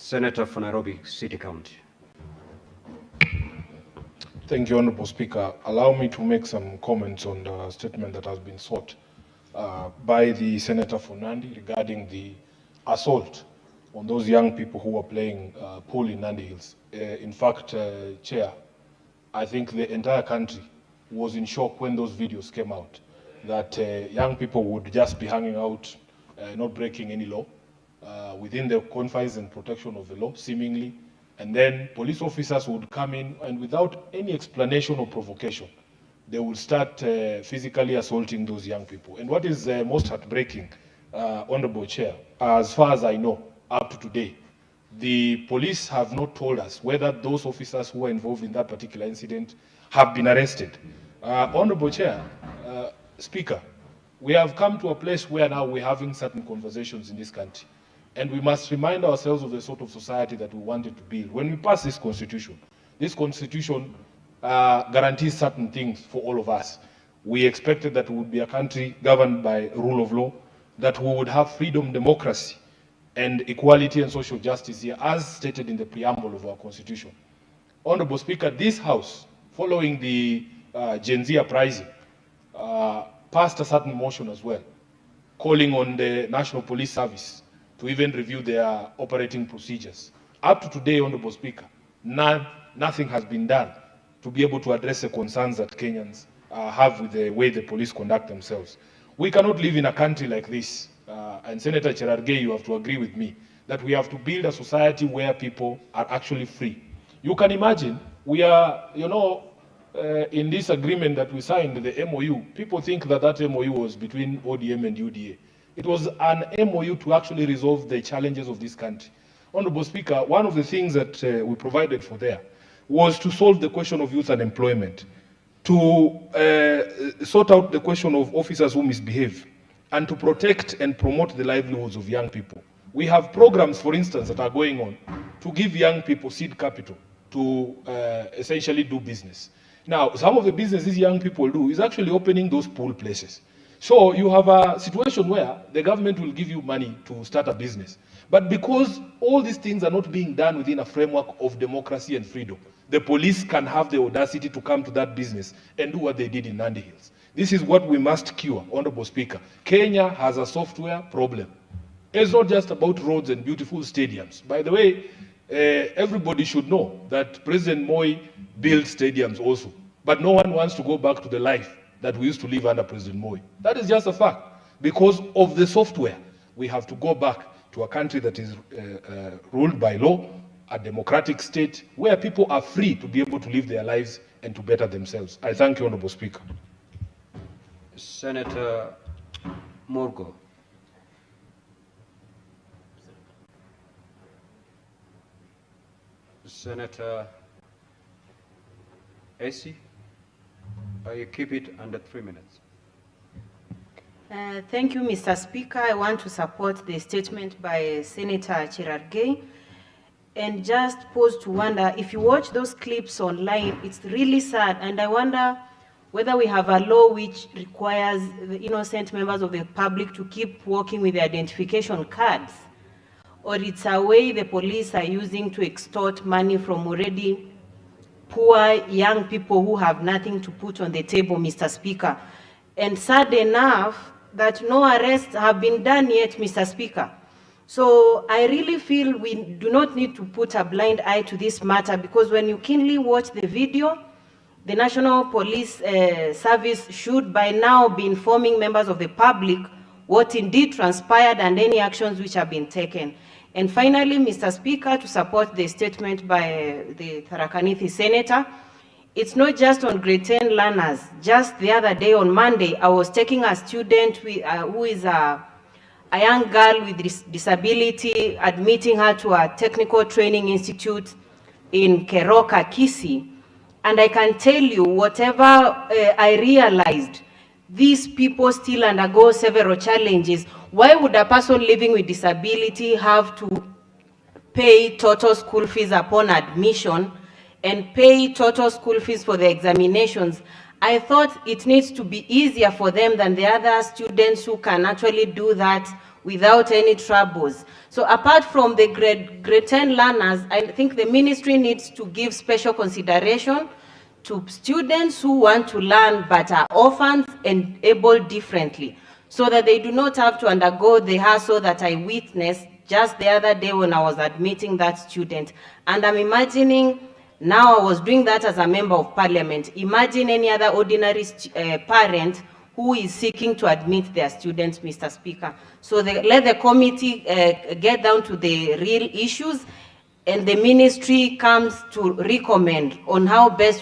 Senator for Nairobi City County. Thank you, Honorable Speaker. Allow me to make some comments on the statement that has been sought by the Senator for Nandi regarding the assault on those young people who were playing pool in Nandi Hills. In fact, Chair, I think the entire country was in shock when those videos came out, that young people would just be hanging out, not breaking any law, within the confines and protection of the law, seemingly, and then police officers would come in and without any explanation or provocation, they would start physically assaulting those young people. And what is most heartbreaking, Honorable Chair, as far as I know, up to today, the police have not told us whether those officers who were involved in that particular incident have been arrested. Honorable Chair, Speaker, we have come to a place where now we're having certain conversations in this country. And we must remind ourselves of the sort of society that we wanted to build. When we pass this constitution guarantees certain things for all of us. We expected that we would be a country governed by rule of law, that we would have freedom, democracy, and equality and social justice here, as stated in the preamble of our constitution. Honorable Speaker, this House, following the Gen Z uprising, passed a certain motion as well, calling on the National Police Service to even review their operating procedures. Up to today, Honorable Speaker, nothing has been done to be able to address the concerns that Kenyans have with the way the police conduct themselves. We cannot live in a country like this, and Senator Cherargei, you have to agree with me, that we have to build a society where people are actually free. You can imagine, we are, in this agreement that we signed, the MOU, people think that that MOU was between ODM and UDA. It was an MOU to actually resolve the challenges of this country. Honorable Speaker, one of the things that we provided for there was to solve the question of youth unemployment, to sort out the question of officers who misbehave, and to protect and promote the livelihoods of young people. We have programs, for instance, that are going on to give young people seed capital to essentially do business. Now, some of the business these young people do is actually opening those pool places. So you have a situation where the government will give you money to start a business. But because all these things are not being done within a framework of democracy and freedom, the police can have the audacity to come to that business and do what they did in Nandi Hills. This is what we must cure, Honorable Speaker. Kenya has a software problem. It's not just about roads and beautiful stadiums. By the way, everybody should know that President Moi built stadiums also. But no one wants to go back to the life that we used to live under President Moi. That is just a fact. Because of the software, we have to go back to a country that is ruled by law, a democratic state, where people are free to be able to live their lives and to better themselves. I thank you, Honorable Speaker. Senator Morgo. Senator Esi. You keep it under 3 minutes. Thank you, Mr. Speaker. I want to support the statement by Senator Cherargei and just pause to wonder, if you watch those clips online, it's really sad, and I wonder whether we have a law which requires the innocent members of the public to keep walking with the identification cards, or it's a way the police are using to extort money from already poor young people who have nothing to put on the table, Mr. Speaker. And sad enough that no arrests have been done yet, Mr. Speaker. So I really feel we do not need to put a blind eye to this matter, because when you keenly watch the video, the National Police Service should by now be informing members of the public what indeed transpired and any actions which have been taken. And finally, Mr. Speaker, to support the statement by the Tharaka Nithi Senator, it's not just on grade 10 learners. Just the other day on Monday, I was taking a student who is a young girl with disability, admitting her to a technical training institute in Keroka, Kisii. And I can tell you, whatever I realized, these people still undergo several challenges. Why would a person living with disability have to pay total school fees upon admission and pay total school fees for the examinations? I thought it needs to be easier for them than the other students who can actually do that without any troubles. So apart from the grade 10 learners, I think the ministry needs to give special consideration to students who want to learn but are orphans and able differently, so that they do not have to undergo the hassle that I witnessed just the other day when I was admitting that student. And I'm imagining, now I was doing that as a member of parliament, imagine any other ordinary parent who is seeking to admit their students, Mr. Speaker. So let the committee get down to the real issues, and the ministry comes to recommend on how best